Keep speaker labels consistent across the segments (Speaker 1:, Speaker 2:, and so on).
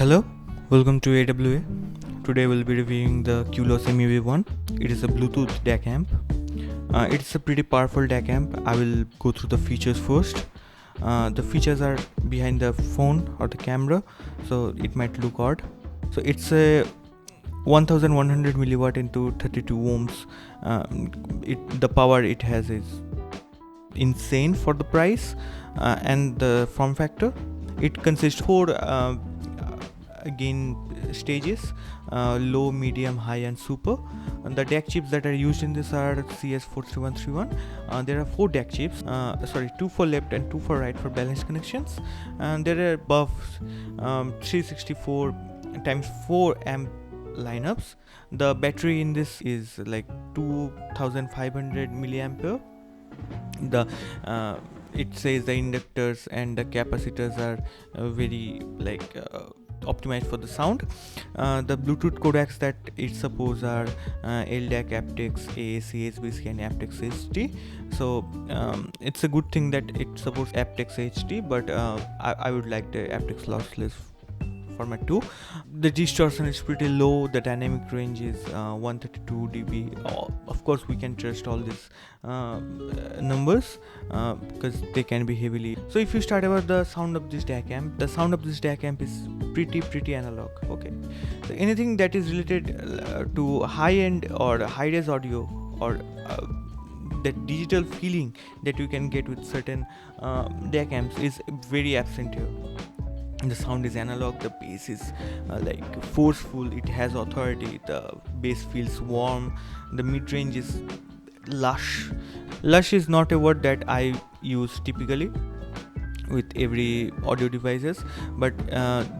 Speaker 1: Hello, welcome to AWA. Today we'll be reviewing the QULOOS MUB1. It is a Bluetooth DAC amp. It's a pretty powerful DAC amp. I will go through the features first. The features are behind the phone or the camera, so it might look odd. So it's a 1100 milliwatt into 32 ohms. The power it has is insane for the price and the form factor. It consists of four gain stages: low, medium, high and super. And the DAC chips that are used in this are CS43131. There are 4 DAC chips, 2 for left and 2 for right for balanced connections, and there are above 364 times 4 amp lineups. The battery in this is like 2500 milliampere. The it says the inductors and the capacitors are very optimized for the sound. The Bluetooth codecs that it supports are LDAC, aptX, AAC, SBC and aptX HD. So it's a good thing that it supports aptX HD, but I would like the aptX lossless format too. The distortion is pretty low. The dynamic range is 132 dB. Of course we can trust all these numbers because they can be heavily. So if you start about the sound of this DAC amp, the sound of this DAC amp is pretty analog. Okay, so anything that is related to high end or high res audio or that digital feeling that you can get with certain DAC amps is very absent here. The sound is analog, the bass is forceful, it has authority, the bass feels warm, the mid-range is lush. Lush is not a word that I use typically with every audio devices, but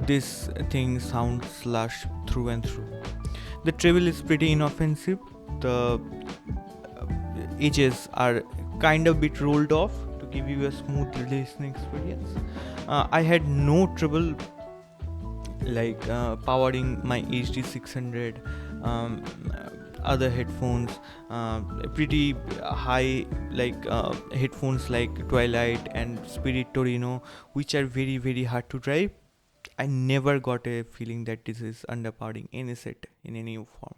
Speaker 1: this thing sounds lush through and through. The treble is pretty inoffensive. The edges are kind of bit rolled off to give you a smooth listening experience. I had no trouble powering my HD 600 other headphones, pretty high headphones like Twilight and Spirit Torino, which are very hard to drive. I never got a feeling that this is underpowering any set in any form.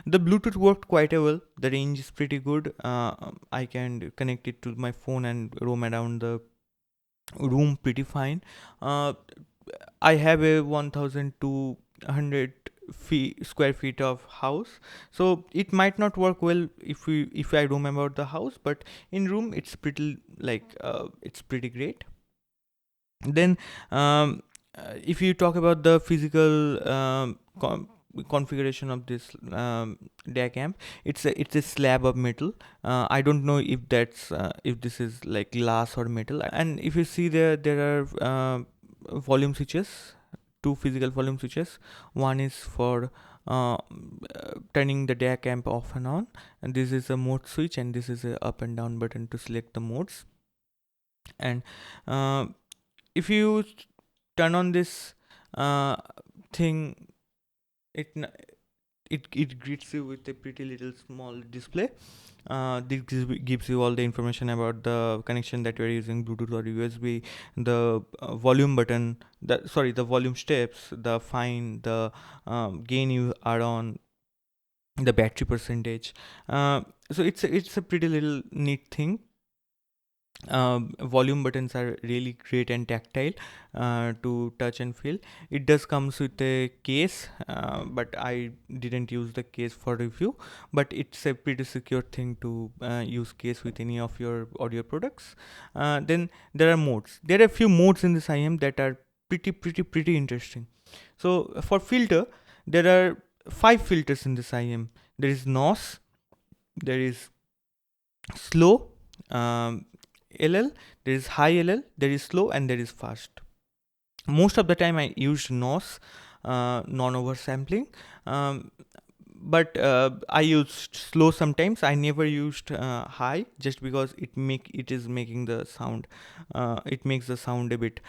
Speaker 1: The Bluetooth worked quite well. The range is pretty good. I can connect it to my phone and roam around the room pretty fine. I have a 1200 square feet of house, so it might not work well if I roam about the house, but in room it's pretty it's pretty great. Then if you talk about the physical configuration of this DAC amp, it's a slab of metal. I don't know if that's if this is like glass or metal. And if you see there are volume switches, 2 physical volume switches. One is for turning the DAC amp off and on, and this is a mode switch, and this is a up and down button to select the modes. And if you turn on this thing, it greets you with a pretty little small display. This gives you all the information about the connection that you are using, Bluetooth or USB, the volume button, the volume steps, the fine, the gain you are on, the battery percentage. So it's a pretty little neat thing. Volume buttons are really great and tactile to touch and feel. It does comes with a case, but I didn't use the case for review, but it's a pretty secure thing to use case with any of your audio products. Then there are modes. There are a few modes in this IM that are pretty interesting. So for filter, there are 5 filters in this IM. There is NOS, there is slow, LL, there is high LL, there is slow, and there is fast. Most of the time I used NOS, non-oversampling, but I used slow sometimes. I never used high, just because it is making the sound. It makes the sound a bit.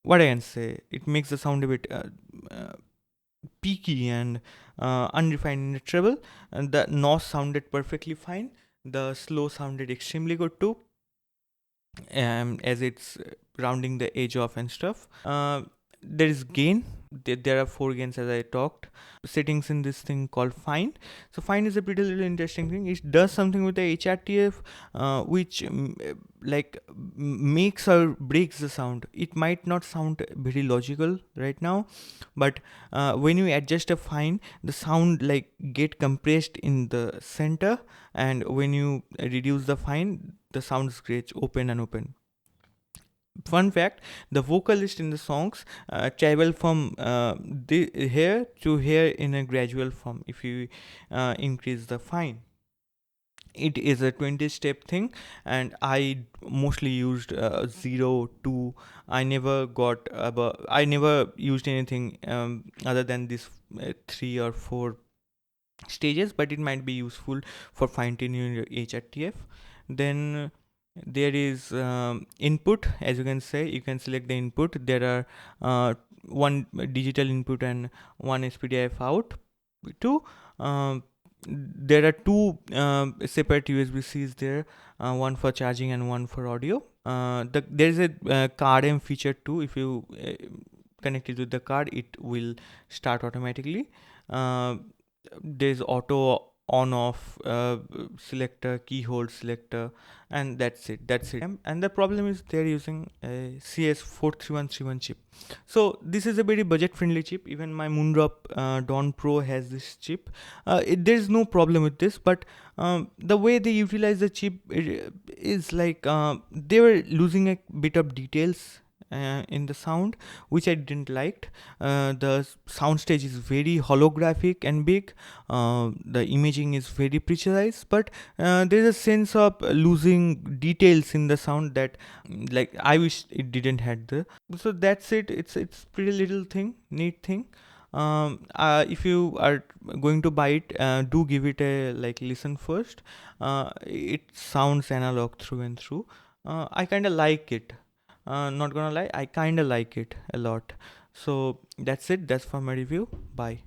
Speaker 1: What I can say, it makes the sound a bit peaky and unrefined in the treble. And the NOS sounded perfectly fine. The slow sounded extremely good too, as it's rounding the edge off and stuff. there is gain. There are 4 gains, as I talked. Settings in this thing called fine. So fine is a pretty little interesting thing. It does something with the HRTF, which makes or breaks the sound. It might not sound very logical right now, but when you adjust a fine, the sound like get compressed in the center, and when you reduce the fine, the sound gets open and open. Fun fact: the vocalist in the songs travel from here to here in a gradual form. If you increase the fine, it is a 20-step thing, and I mostly used 0 2. I never used anything other than this 3 or 4 stages, but it might be useful for fine tuning your HRTF. Then there is input. As you can say, you can select the input. There are one digital input and one SPDIF out. Two there are two separate USB-Cs there, one for charging and one for audio. There is a card M feature too. If you connect it with the card, it will start automatically. There's auto on off selector, key hold selector, and that's it. And the problem is they're using a CS43131 chip. So this is a very budget friendly chip. Even my Moondrop Dawn Pro has this chip. There's no problem with this, but the way they utilize the chip is like they were losing a bit of details in the sound, which I didn't liked. The sound stage is very holographic and big. The imaging is very precise, but there's a sense of losing details in the sound that like I wish it didn't had the. So that's it. It's pretty little thing, neat thing. If you are going to buy it, do give it a listen first. It sounds analog through and through. I kind of like it. Not gonna lie, I kinda like it a lot. So that's it. That's for my review. Bye.